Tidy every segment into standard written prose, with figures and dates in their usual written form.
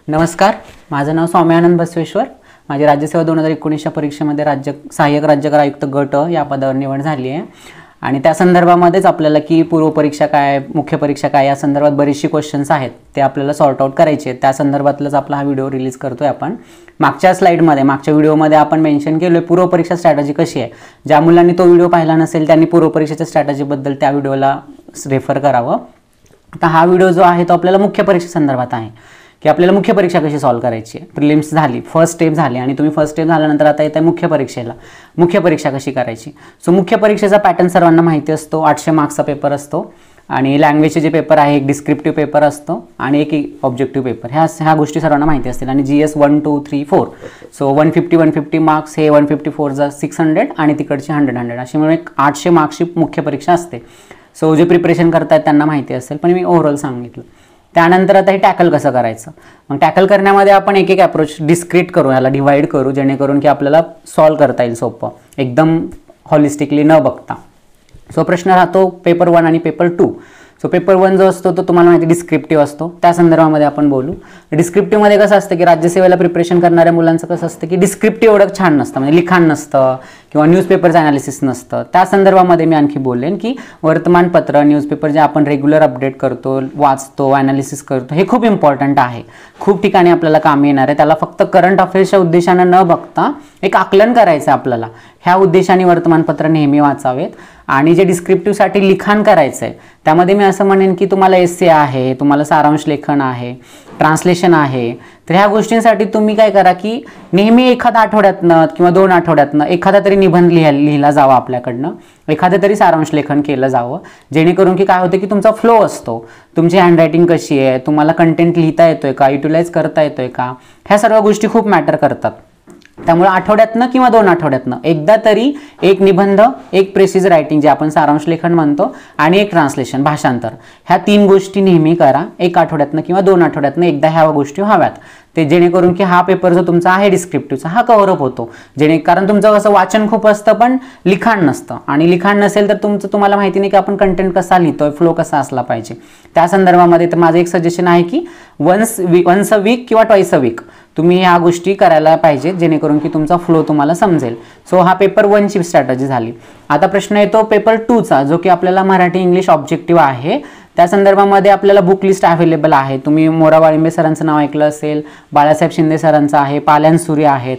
नमस्कार, माझं नाव सौम्यानंद बसवेश्वर। माझी राज्यसेवा 2019च्या परीक्षेमध्ये सहाय्यक राज्यकार आयुक्त गट या पदावर निवड झाली आहे आणि त्या संदर्भामध्येच आपल्याला की पूर्व परीक्षा काय, मुख्य परीक्षा काय या संदर्भात बरेचसे क्वेश्चन्स आहेत ते आपल्याला सॉर्ट आउट करायचे आहेत। त्या संदर्भातलाच आपला हा व्हिडिओ रिलीज करतोय आपण। मागच्या स्लाइडमध्ये, मागच्या व्हिडिओमध्ये आपण मेन्शन केलोय पूर्व परीक्षा स्ट्रॅटेजी कशी आहे। ज्या मुलांनी तो व्हिडिओ पाहिला नसेल त्यांनी पूर्व परीक्षेच्या स्ट्रॅटेजीबद्दल त्या व्हिडिओला रेफर करावं। आता हा व्हिडिओ जो आहे तो आपल्याला मुख्य परीक्षा संदर्भात आहे की आपल्याला मुख्य परीक्षा कशी सॉल्व करायची आहे। प्रिलिम्स झाली, फर्स्ट स्टेप झाली आणि तुम्ही फर्स्ट स्टेप झाल्यानंतर आता येत आहे मुख्य परीक्षेला। मुख्य परीक्षा कशी करायची। सो मुख्य परीक्षेचा पॅटर्न सर्वांना माहिती असतो। 800 मार्क्सचा पेपर असतो आणि लँग्वेजचे जे पेपर आहे एक डिस्क्रिप्टिव्ह पेपर असतो आणि एक ऑब्जेक्टिव्ह पेपर। ह्या गोष्टी सर्वांना माहिती असतील आणि GS 1 2 3 4 सो 150 मार्क्स, हे 154 जा 600 आणि तिकडचे 100 अशी मिळून एक 800 मार्क्सची मुख्य परीक्षा असते। सो जे प्रिपरेशन करतायत त्यांना माहिती असेल, पण मी ओव्हरऑल सांगितलं। त्यानंतर आता हे टॅकल कसं करायचं। मग टॅकल करण्यामध्ये आपण एक अप्रोच डिस्क्रीट करू, याला डिवाइड करू, जेणेकरून की आपल्याला सॉल्व करता येईल सोपं, एकदम हॉलिस्टिकली न बघता। सो प्रश्न राहतो पेपर 1 आणि पेपर 2। सो पेपर 1 जो असतो तो तुम्हाला माहिती डिस्क्रिप्टिव्ह असतो, त्या संदर्भामध्ये आपण बोलू। डिस्क्रिप्टिव्हमध्ये कसं असतं की राज्यसेवेला प्रिपरेशन करणाऱ्या मुलांचं कसं असतं की डिस्क्रिप्टिव्ह एवढं छान नसतं, म्हणजे लिखाण नसतं किंवा न्यूजपेपरचं ॲनालिसिस नसतं। त्या संदर्भामध्ये मी आणखी बोलेन की वर्तमानपत्र, न्यूजपेपर जे आपण रेग्युलर अपडेट करतो, वाचतो, ॲनालिसिस करतो, हे खूप इम्पॉर्टंट आहे, खूप ठिकाणी आपल्याला कामी येणार आहे। त्याला फक्त करंट अफेअर्सच्या उद्देशानं न बघता एक आकलन करायचं आपल्याला, ह्या उद्देशाने वर्तमानपत्र नेहमी वाचावेत। आणि जे डिस्क्रिप्टिव्हसाठी लिखाण करायचं आहे त्यामध्ये मी असं म्हणेन की तुम्हाला एस्से आहे, तुम्हाला सारांश लेखन आहे, ट्रान्सलेशन आहे। तर ह्या गोष्टींसाठी तुम्ही काय करा की नेहमी एखाद्या आठवड्यातनं किंवा 2 आठवड्यातनं एखादा तरी निबंध लिहिला जावा आपल्याकडनं, एखादं तरी सारांश लेखन केलं जावं, जेणेकरून की काय होतं की तुमचा फ्लो असतो, तुमची हँडरायटिंग कशी आहे, तुम्हाला कंटेंट लिहिता येतोय का, युटिलाइज करता येतोय का, ह्या सर्व गोष्टी खूप मॅटर करतात। त्यामुळे आठवड्यातनं किंवा 2 आठवड्यातनं एकदा तरी एक निबंध, एक प्रेसिज रायटिंग जे आपण सारांश लेखन म्हणतो आणि एक ट्रान्सलेशन, भाषांतर, ह्या 3 गोष्टी नेहमी करा। एक आठवड्यातनं किंवा 2 आठवड्यातनं एकदा ह्या गोष्टी हव्यात, ते जेणेकरून की हा पेपर जो तुमचा आहे डिस्क्रिप्टिव्हचा हा कव्हरअप होतो। कारण तुमचं कसं वाचन खूप असतं पण लिखाण नसतं, आणि लिखाण नसेल तर तुम्हाला माहिती नाही की आपण कंटेंट कसा लिहितोय, फ्लो कसा असला पाहिजे। त्या संदर्भामध्ये तर माझं एक सजेशन आहे की वन्स अ वीक किंवा ट्वाइस अ वीक तुम्ही ह्या गोष्टी करायला पाहिजे, जेणेकरून की तुमचा फ्लो तुम्हाला समजेल। सो हा पेपर 1 ची स्ट्रॅटेजी झाली। आता प्रश्न येतो पेपर 2 चा, जो की आपल्याला मराठी इंग्लिश ऑब्जेक्टिव्ह आहे। त्या संदर्भामध्ये आपल्याला बुक लिस्ट अवेलेबल आहे। तुम्ही मोरा वाळिंबे सरांचं नाव ऐकलं असेल, बाळासाहेब शिंदे सरांचं आहे, पाल्यान सूर्य आहेत।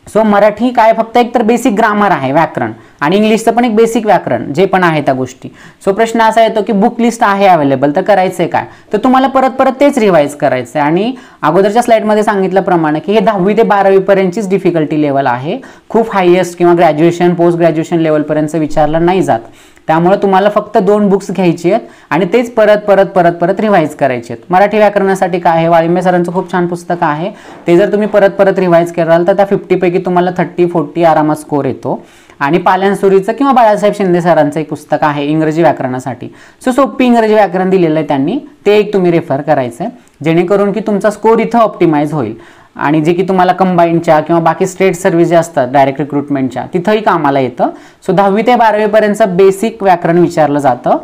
सो मराठी काय फक्त एक तर बेसिक ग्रामर आहे, व्याकरण, आणि इंग्लिशचं पण एक बेसिक व्याकरण जे पण आहे त्या गोष्टी। सो प्रश्न असा येतो की बुक लिस्ट आहे अवेलेबल, तर करायचंय काय, तर तुम्हाला परत तेच रिवाइज करायचं आहे। आणि अगोदरच्या स्लाइडमध्ये सांगितल्याप्रमाणे की हे 10वी ते 12वी पर्यंतचीच डिफिकल्टी लेवल आहे, खूप हायेस्ट किंवा ग्रॅज्युएशन, पोस्ट ग्रॅज्युएशन लेवलपर्यंत विचारलं नाही जात। त्यामुळे तुम्हाला फक्त 2 बुक्स घ्यायची आहेत आणि तेच परत रिवाइज करायचे आहेत। मराठी व्याकरणासाठी काय आहे, वाळिंबे सरांचं खूप छान पुस्तक आहे, ते जर तुम्ही परत रिवाइज कराल तर त्या 50 पैकी तुम्हाला 30-40 आरामात स्कोर येतो। आणि पाल्यान सूर्यचं किंवा बाळासाहेब शिंदे सरांचं एक पुस्तक आहे इंग्रजी व्याकरणासाठी, सो सोपी इंग्रजी व्याकरण दिलेलं आहे त्यांनी, ते एक तुम्ही रेफर करायचं आहे, जेणेकरून की तुमचा स्कोर इथं ऑप्टिमाइज होईल। आणि जे की तुम्हाला कंबाईनच्या किंवा बाकी स्टेट सर्व्हिस जे असतात डायरेक्ट रिक्रुटमेंटच्या तिथंही कामाला येतं। सो 10वी ते 12वी पर्यंतचं बेसिक व्याकरण विचारलं जातं,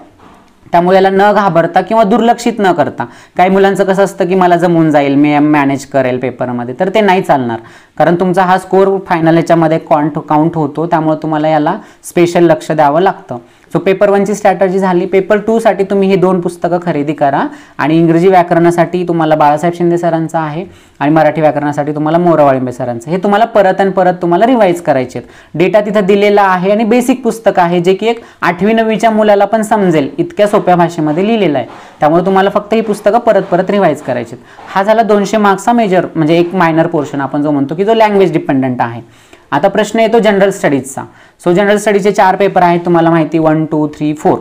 त्यामुळे याला न घाबरता किंवा दुर्लक्षित न करता, काही मुलांचं कसं असतं की मला जमून जाईल, मी मॅनेज करेल पेपरमध्ये, तर ते नाही चालणार, कारण तुमचा हा स्कोर फायनल याच्यामध्ये काउंट होतो, त्यामुळे तुम्हाला याला स्पेशल लक्ष द्यावं लागतं। सो पेपर 1 ची स्ट्रॅटेजी झाली। पेपर 2 साठी तुम्ही हे 2 पुस्तकं खरेदी करा, आणि इंग्रजी व्याकरणासाठी तुम्हाला बाळासाहेब शिंदे सरांचं आहे आणि मराठी व्याकरणासाठी तुम्हाला मोरा वाळिंबे सरांचं, हे तुम्हाला परत तुम्हाला रिवाइज करायचे आहेत। डेटा तिथं दिलेला आहे आणि बेसिक पुस्तक आहे, जे की एक 8वी 9वीच्या मुलाला पण समजेल इतक्या सोप्या भाषेमध्ये लिहिलेलं आहे, त्यामुळे तुम्हाला फक्त ही पुस्तकं परत रिवाइज करायची आहेत। हा झाला 200 मार्क्सचा मेजर, म्हणजे एक मायनर पोर्शन आपण जो म्हणतो की जो लँग्वेज डिपेंडंट आहे। आता प्रश्न येतो जनरल स्टडीजचा। सो जनरल स्टडीजचे 4 पेपर आहेत, तुम्हाला माहिती 1 2 3 4,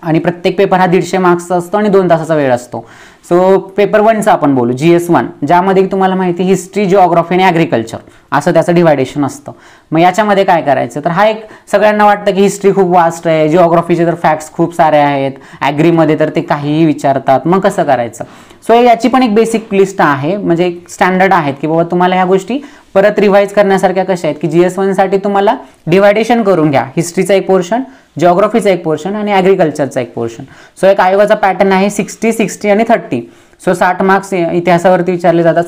आणि प्रत्येक पेपर हा 150 मार्क्सचा असतो आणि 2 तासाचा वेळ असतो। सो पेपर 1 चा आपण बोलू, GS 1, ज्यामध्ये तुम्हाला माहिती हिस्ट्री, जिओग्राफी आणि ॲग्रिकल्चर असं त्याचं डिवायडेशन असतं। मग याच्यामध्ये काय करायचं, तर हा एक सगळ्यांना वाटतं की हिस्ट्री खूप वास्ट आहे, जिओग्राफीचे तर फॅक्ट्स खूप सारे आहेत, ॲग्रीमध्ये तर ते काहीही विचारतात, मग कसं करायचं। सो याची पण एक बेसिक लिस्ट आहे, म्हणजे एक स्टँडर्ड आहेत की बाबा तुम्हाला ह्या गोष्टी परत रिवाइज करण्यासारख्या कशा आहेत की GS 1 साठी तुम्हाला डिवायडेशन करून घ्या, हिस्ट्रीचा एक पोर्शन, जिओग्राफीचा एक पोर्शन आणि ॲग्रिकल्चरचा एक पोर्शन। सो एक आयोगाचा पॅटर्न आहे 60, 60 आणि 30। सो 60 मार्क्स इतिहासावरती विचारले जातात,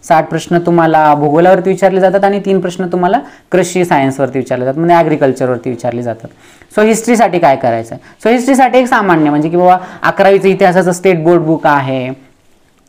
60 प्रश्न तुम्हाला भूगोलावरती विचारले जातात आणि 3 प्रश्न तुम्हाला कृषी सायन्सवरती विचारले जातात, म्हणजे ॲग्रिकल्चरवरती विचारले जातात. सो हिस्ट्रीसाठी काय करायचं आहे? सो हिस्ट्रीसाठी एक सामान्य म्हणजे की बाबा 11वीचं इतिहासाचं स्टेट बोर्ड बुक आहे,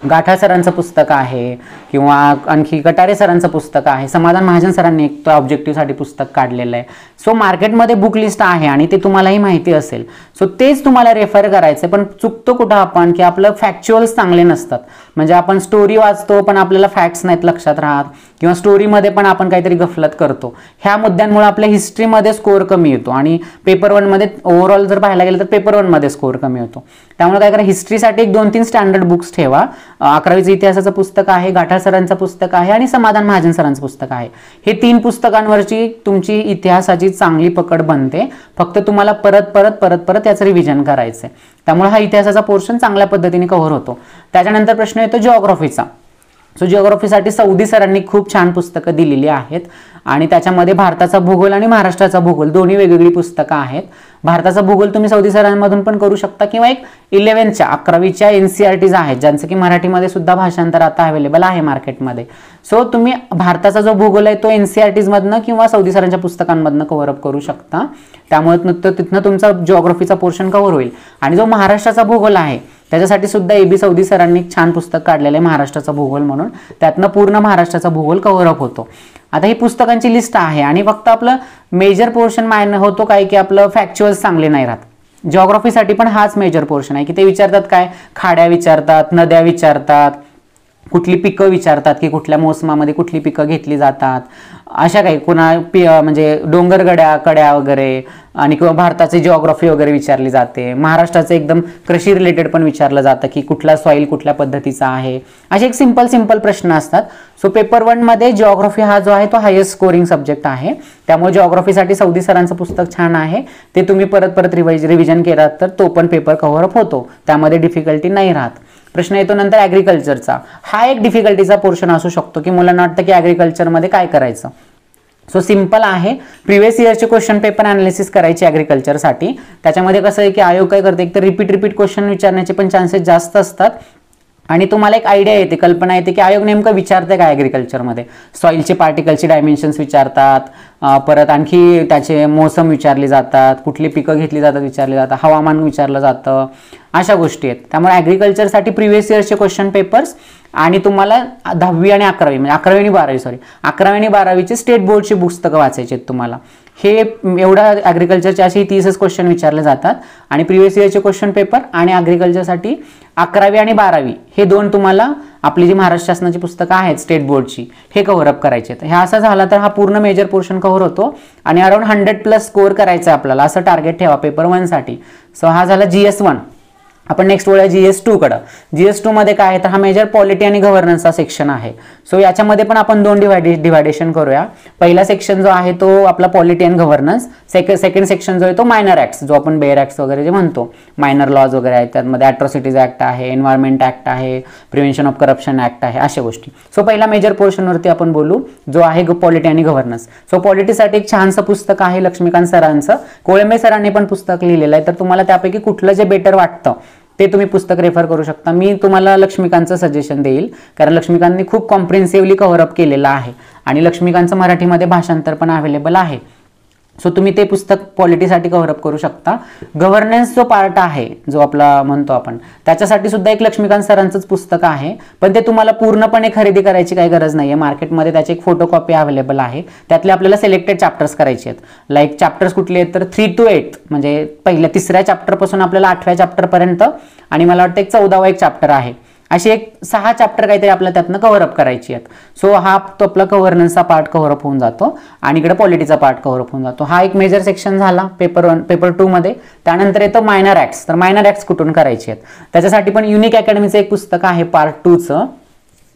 गाठा सरांचं पुस्तक आहे किंवा आणखी कटारे सरांचं पुस्तक आहे, समाधान महाजन सरांनी एक ऑब्जेक्टिव्हसाठी पुस्तक काढलेलं आहे. सो मार्केटमध्ये बुक लिस्ट आहे आणि ते तुम्हालाही माहिती असेल. सो तेच तुम्हाला रेफर करायचं. पण चुकतो कुठं आपण की आपलं फॅक्च्युअल्स चांगले नसतात. म्हणजे आपण स्टोरी वाचतो पण आपल्याला फॅक्ट्स नाहीत लक्षात राहत किंवा स्टोरीमध्ये पण आपण काहीतरी गफलत करतो. ह्या मुद्द्यांमुळे आपल्या हिस्ट्रीमध्ये स्कोअर कमी येतो आणि पेपर 1 मध्ये ओव्हरऑल जर पाहायला गेलं तर पेपर 1 मध्ये स्कोअर कमी होतो. त्यामुळे काय करा, हिस्ट्रीसाठी एक 2-3 स्टँडर्ड बुक्स ठेवा. 11वीचं इतिहासाचं पुस्तक आहे, गाठा सरांचं पुस्तक आहे आणि समाधान महाजन सरांचं पुस्तक आहे. हे 3 पुस्तकांवरची तुमची इतिहासाची चांगली पकड बनते. फक्त तुम्हाला परत याचं रिव्हिजन करायचं आहे. त्यामुळे हा इतिहासाचा पोर्शन चांगल्या पद्धतीने कव्हर होतो. त्याच्यानंतर प्रश्न येतो जिओग्राफीचा. सो जिओग्राफीसाठी सौदी सरांनी खूप छान पुस्तकं दिलेली आहेत आणि त्याच्यामध्ये भारताचा भूगोल आणि महाराष्ट्राचा भूगोल दोन्ही वेगवेगळी पुस्तकं आहेत. भारताचा भूगोल तुम्ही सौदी सरांमधून पण करू शकता किंवा एक 11वीच्या NCERTs आहेत ज्यांचं की मराठीमध्ये सुद्धा भाषांतर आता अवेलेबल आहे मार्केटमध्ये. सो तुम्ही भारताचा जो भूगोल आहे तो NCERTs मधनं किंवा सौदी सरांच्या पुस्तकांमधनं कव्हर अप करू शकता. त्यामुळे तिथनं तुमचा जिओग्राफीचा पोर्शन कव्हर होईल. आणि जो महाराष्ट्राचा भूगोल आहे त्याच्यासाठी सुद्धा AB सौदी सरांनी एक छान पुस्तक काढलेलं आहे महाराष्ट्राचा भूगोल म्हणून. त्यातनं पूर्ण महाराष्ट्राचा भूगोल कव्हर अप होतो. आता ही पुस्तकांची लिस्ट आहे आणि फक्त आपलं मेजर पोर्शन मायन होतो काय की आपलं फॅक्च्युअल्स चांगले नाही राहत. जिओग्राफीसाठी पण हाच मेजर पोर्शन आहे की ते विचारतात काय, खाड्या विचारतात, नद्या विचारतात, कुठली पिकं विचारतात की कुठल्या मोसमामध्ये कुठली पिकं घेतली जातात, अशा काही म्हणजे डोंगरगड्या कड्या वगैरे आणि किंवा भारताची जिओग्राफी वगैरे विचारली जाते. महाराष्ट्राचं एकदम कृषी रिलेटेड पण विचारलं जातं की कुठला सॉईल कुठल्या पद्धतीचा आहे. असे एक सिंपल प्रश्न असतात. सो पेपर 1 मध्ये जिओग्राफी हा जो आहे तो हायेस्ट स्कोरिंग सब्जेक्ट आहे. त्यामुळे जिओग्राफीसाठी सौदी सरांचं पुस्तक छान आहे. ते तुम्ही परत रिव्हिजन केलात तर तो पण पेपर कव्हर अप होतो. त्यामध्ये डिफिकल्टी नाही राहत. प्रश्न येतो नंतर ॲग्रिकल्चरचा. हा एक डिफिकल्टीचा पोर्शन असू शकतो की मुलांना वाटतं की ॲग्रिकल्चरमध्ये काय करायचं. सो सिंपल आहे, प्रिव्हियस इयरचे क्वेश्चन पेपर अनालिसिस करायचे ॲग्रिकल्चरसाठी. त्याच्यामध्ये कसं आहे की आयोग काय करते, एक तर रिपीट क्वेश्चन विचारण्याचे पण चान्सेस जास्त असतात आणि तुम्हाला एक आयडिया येते, कल्पना येते की आयोग नेमकं विचारते काय ॲग्रिकल्चरमध्ये. सॉईलचे पार्टिकलचे डायमेन्शन्स विचारतात, परत आणखी त्याचे मोसम विचारले जातात, कुठली पिकं घेतली जातात विचारले जातात, हवामान विचारलं जातं, अशा गोष्टी आहेत. त्यामुळे ॲग्रिकल्चरसाठी प्रिव्हियस इयरचे क्वेश्चन पेपर्स आणि तुम्हाला 10वी आणि 11वी म्हणजे 11वी आणि 12वीचे स्टेट बोर्डची पुस्तकं वाचायची आहेत तुम्हाला. हे एवढा ॲग्रिकल्चरचे असे 30 क्वेश्चन विचारले जातात आणि प्रिव्हियस इयरचे क्वेश्चन पेपर आणि ॲग्रिकल्चरसाठी 11वी आणि 12वी हे 2 तुम्हाला आपली जी महाराष्ट्र शासनाची पुस्तकं आहेत स्टेट बोर्डची हे कव्हर अप करायचे आहेत. ह्या असं झाला तर हा पूर्ण मेजर पोर्शन कव्हर होतो आणि अराउंड 100+ स्कोअर करायचा आपल्याला, असं टार्गेट ठेवा पेपर 1 साठी. सो हा झाला GS1. आपण नेक्स्ट वळूया GS2 कडे. GS2 मध्ये काय आहे तर हा मेजर पॉलिटी आणि गव्हर्नन्सचा सेक्शन आहे. सो याच्यामध्ये पण आपण 2 डिवायडेशन करूया. पहिला सेक्शन जो आहे तो आपला polity and governance, second section जो आहे तो मायनर ऍक्ट्स, जो आपण बेअर ऍक्ट्स वगैरे जे म्हणतो, मायनर लॉज वगैरे आहेत. त्यामध्ये अॅट्रॉसिटीज ऍक्ट आहे, एन्व्हायरमेंट ऍक्ट आहे, प्रिव्हेन्शन ऑफ करप्शन ऍक्ट आहे, अशा गोष्टी. सो पहिला मेजर पोर्शनवरती आपण बोलू जो आहे पॉलिटी आणि गव्हर्नन्स. सो पॉलिटीसाठी एक छानसं पुस्तक आहे लक्ष्मीकांत सरांचं, कोळंबे सरांनी पण पुस्तक लिहिलेलं आहे. तर तुम्हाला त्यापैकी कुठलं जे बेटर वाटतं ते तुम्ही पुस्तक रेफर करू शकता. मी तुम्हाला लक्ष्मीकांतचं सजेशन देईल कारण लक्ष्मीकांतनी खूप कॉम्प्रिहेन्सिव्हली कव्हर अप केलेलं आहे आणि लक्ष्मीकांतचं मराठीमध्ये भाषांतर पण अवेलेबल आहे. सो तुम्ही ते पुस्तक पॉलिटीसाठी कव्हर अप करू शकता. गव्हर्नन्स जो पार्ट आहे जो आपला म्हणतो आपण त्याच्यासाठी सुद्धा एक लक्ष्मीकांत सरांचंच पुस्तक आहे, पण ते तुम्हाला पूर्णपणे खरेदी करायची काही गरज नाही आहे. मार्केटमध्ये त्याची एक फोटोकॉपी अवेलेबल आहे. त्यातले आपल्याला सिलेक्टेड चॅप्टर्स करायचे आहेत. लाईक चॅप्टर्स कुठले आहेत तर 3 to 8 म्हणजे पहिल्या 3ऱ्या चॅप्टरपासून आपल्याला 8व्या चॅप्टरपर्यंत आणि मला वाटतं एक 14वा एक चॅप्टर आहे. अशी एक 6 चॅप्टर काहीतरी आपल्याला त्यातनं कव्हर अप करायची आहेत. सो हा तो आपला गव्हर्नन्सचा पार्ट कव्हर अप होऊन जातो आणि इकडे पॉलिटीचा पार्ट कव्हर अप होऊन जातो. हा एक मेजर सेक्शन झाला पेपर 2 मध्ये. त्यानंतर येतो मायनर ऍक्ट्स. तर मायनर ऍक्ट्स कुठून करायचे आहेत त्याच्यासाठी पण युनिक अकॅडमीचं एक पुस्तक आहे पार्ट 2चं.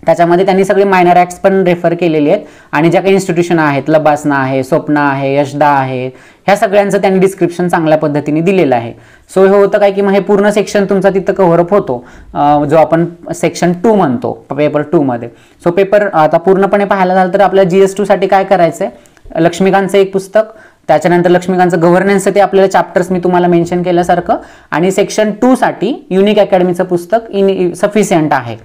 त्याच्यामध्ये त्यांनी सगळे मायनर ऍक्ट्स पण रेफर केलेले आहेत आणि ज्या काही इन्स्टिट्यूशन आहेत, लबासना आहे, स्वप्ना आहे, यशदा आहे, ह्या सगळ्यांचं त्यांनी डिस्क्रिप्शन चांगल्या पद्धतीने दिलेलं आहे. सो हे होतं काय की मग हे पूर्ण सेक्शन तुमचा तिथं कव्हर अप होतो जो आपण सेक्शन 2 म्हणतो पेपर 2 मध्ये. सो पेपर आता पूर्णपणे पाहायला झालं तर आपल्या GS2 साठी काय करायचंय, लक्ष्मीकांतचं एक पुस्तक, त्याच्यानंतर लक्ष्मीकांतचं गव्हर्नन्सचं ते आपल्याला चॅप्टर्स मी तुम्हाला मेन्शन केल्यासारखं, आणि सेक्शन 2 साठी युनिक अकॅडमीचं पुस्तक सफिशियंट आहे.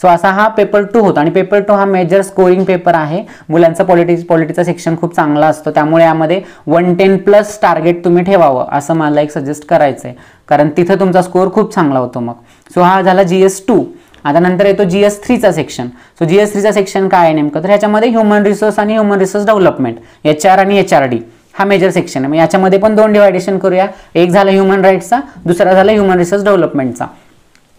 सो असा हा पेपर 2 होता. आणि पेपर 2 हा मेजर स्कोरिंग पेपर आहे. मुलांचा पॉलिटिचा सेक्शन खूप चांगला असतो, त्यामुळे यामध्ये 110+ टार्गेट तुम्ही ठेवावं असं मला एक सजेस्ट करायचं आहे, कारण तिथं तुमचा स्कोअर खूप चांगला होतो मग. सो हा झाला GS2. आता नंतर येतो GS3चा सेक्शन. सो GS3चा सेक्शन काय आहे नेमकं, तर ह्याच्यामध्ये ह्युमन रिसोर्स आणि ह्युमन रिसोर्स डेव्हलपमेंट, HR आणि HRD हा मेजर सेक्शन आहे. मग याच्यामध्ये पण 2 डिवायडेशन करूया. एक झाला ह्युमन राईट्सचा, दुसरा झाला ह्युमन रिसोर्स डेव्हलपमेंटचा.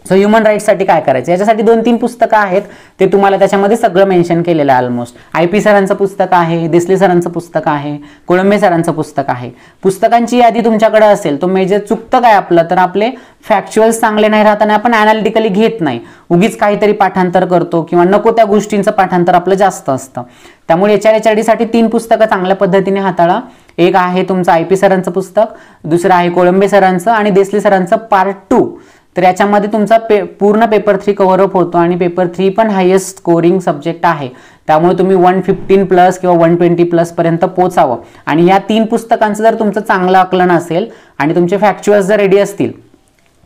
सो ह्युमन राईट्ससाठी काय करायचं, याच्यासाठी 2-3 पुस्तकं आहेत, ते तुम्हाला त्याच्यामध्ये सगळं मेन्शन केलेलं आहे ऑलमोस्ट. IP सरांचं पुस्तक आहे, देसले सरांचं पुस्तक आहे, कोळंबे सरांचं पुस्तक आहे. पुस्तकांची यादी तुमच्याकडे असेल, तो मेजर चुकतं काय आपलं, तर आपले फॅक्च्युअल्स चांगले नाही राहताना आपण ॲनालिटिकली घेत नाही, उगीच काहीतरी पाठांतर करतो किंवा नको त्या गोष्टींचं पाठांतर आपलं जास्त असतं. त्यामुळे HRD साठी 3 पुस्तकं चांगल्या पद्धतीने हाताळा. एक आहे तुमचं IP सरांचं पुस्तक, दुसरं आहे कोळंबे सरांचं आणि देसले सरांचं पार्ट 2. तर याच्यामध्ये तुमचा पूर्ण पेपर 3 कव्हर अप होतो, आणि पेपर 3 पण हायेस्ट स्कोरिंग सब्जेक्ट आहे, त्यामुळे तुम्ही 115+ किंवा 120+ पर्यंत पोचावं. आणि या 3 पुस्तकांचं जर तुमचं चांगलं आकलन असेल आणि तुमचे फॅक्च्युअल्स जर रेडी असतील,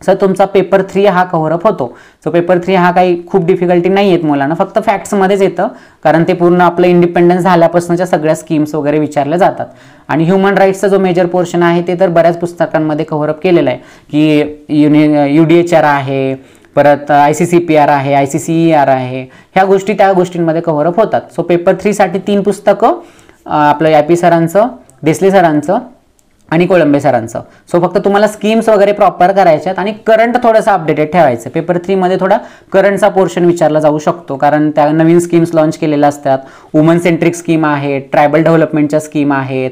सर तुमचा पेपर 3 हा कव्हर अप होतो. सो पेपर 3 हा काही खूप डिफिकल्टी नाही येत मुलांना, फक्त फॅक्ट्समध्येच येतं, कारण ते पूर्ण आपलं इंडिपेंडन्स झाल्यापासूनच्या सगळ्या स्कीम्स वगैरे विचारल्या जातात. आणि ह्युमन राईट्सचा जो मेजर पोर्शन आहे ते तर बऱ्याच पुस्तकांमध्ये कव्हर अप केलेलं आहे, की UDHR आहे, परत ICCPR आहे, ICCER आहे, ह्या गोष्टी त्या गोष्टींमध्ये कव्हर अप होतात. सो पेपर 3 साठी 3 पुस्तकं आपलं IP सरांचं, देसले सरांचं आणि कोळंबे सरांचं. सो फक्त तुम्हाला स्कीम्स वगैरे प्रॉपर करायच्यात आणि करंट थोडंसं अपडेटेड ठेवायचं. पेपर 3 मध्ये थोडा करंटचा पोर्शन विचारला जाऊ शकतो, कारण त्या नवीन स्कीम्स लॉन्च केलेल्या असतात. वुमन सेंट्रिक स्कीम आहेत, ट्रायबल डेव्हलपमेंटच्या स्कीम आहेत,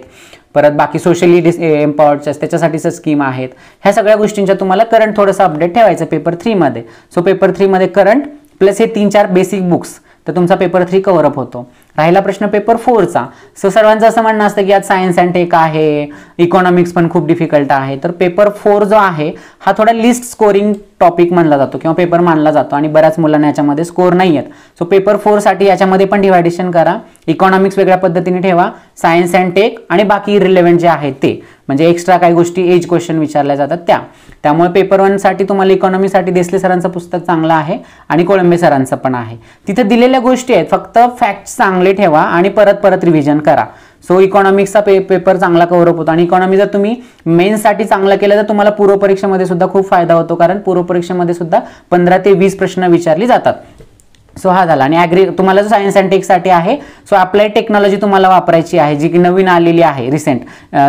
परत बाकी सोशली एम्पॉवर्डच्या त्याच्यासाठीच्या स्कीम आहेत. ह्या सगळ्या गोष्टींच्या तुम्हाला करंट थोडंसं अपडेट ठेवायचं पेपर 3 मध्ये. सो पेपर 3 मध्ये करंट प्लस हे 3-4 बेसिक बुक्स, तर तुमचा पेपर 3 कव्हर अप होतो. राहिला प्रश्न पेपर 4चा. सो सर्वांचं असं म्हणणं असतं की आज सायन्स अँड टेक आहे, इकॉनॉमिक्स पण खूप डिफिकल्ट आहे. तर पेपर 4 जो आहे हा थोडा लिस्ट स्कोरिंग टॉपिक मानला जातो किंवा पेपर मानला जातो, आणि बऱ्याच मुलांना याच्यामध्ये स्कोर नाही आहेत. सो पेपर 4 साठी याच्यामध्ये पण डिवायडेशन करा. इकॉनॉमिक्स वेगळ्या पद्धतीने ठेवा, सायन्स अँड टेक आणि बाकी इरिलेव्हंट जे आहेत ते, म्हणजे एक्स्ट्रा काही गोष्टी एज क्वेश्चन विचारल्या जातात त्या. त्यामुळे पेपर 1 साठी तुम्हाला इकॉनॉमीसाठी देसले सरांचं पुस्तक चांगलं आहे आणि कोळंबे सरांचं पण आहे. तिथे दिलेल्या गोष्टी आहेत, फक्त फॅक्ट्स चांगले ठेवा आणि परत रिव्हिजन करा. सो इकॉनॉमिक्सचा पेपर चांगला कव्हर अप होतो. आणि इकॉनॉमी जर तुम्ही मेन्ससाठी चांगलं केलं तर तुम्हाला पूर्व परीक्षेमध्ये सुद्धा खूप फायदा होतो, कारण पूर्व परीक्षेमध्ये सुद्धा 15 ते 20 प्रश्न विचारली जातात. सो हा झाला. आणि तुम्हाला जो सायन्स अँड टेकसाठी आहे, सो अप्लाइड टेक्नॉलॉजी तुम्हाला वापरायची आहे, जी की नवीन आलेली आहे recent,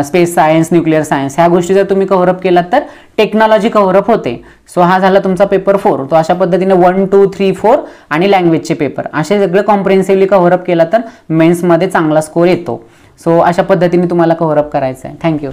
space science, nuclear science, ह्या गोष्टी जर तुम्ही कव्हर अप केलात तर टेक्नॉलॉजी कव्हर अप होते. सो हा झाला तुमचा पेपर 4. तो अशा पद्धतीने 1, 2, 3, 4 आणि लँग्वेजचे पेपर असे सगळे कॉम्प्रिहेन्सिव्हली कव्हर अप केला तर मेन्समध्ये चांगला स्कोर येतो. सो अशा पद्धतीने तुम्हाला कव्हर अप करायचं आहे. थँक्यू.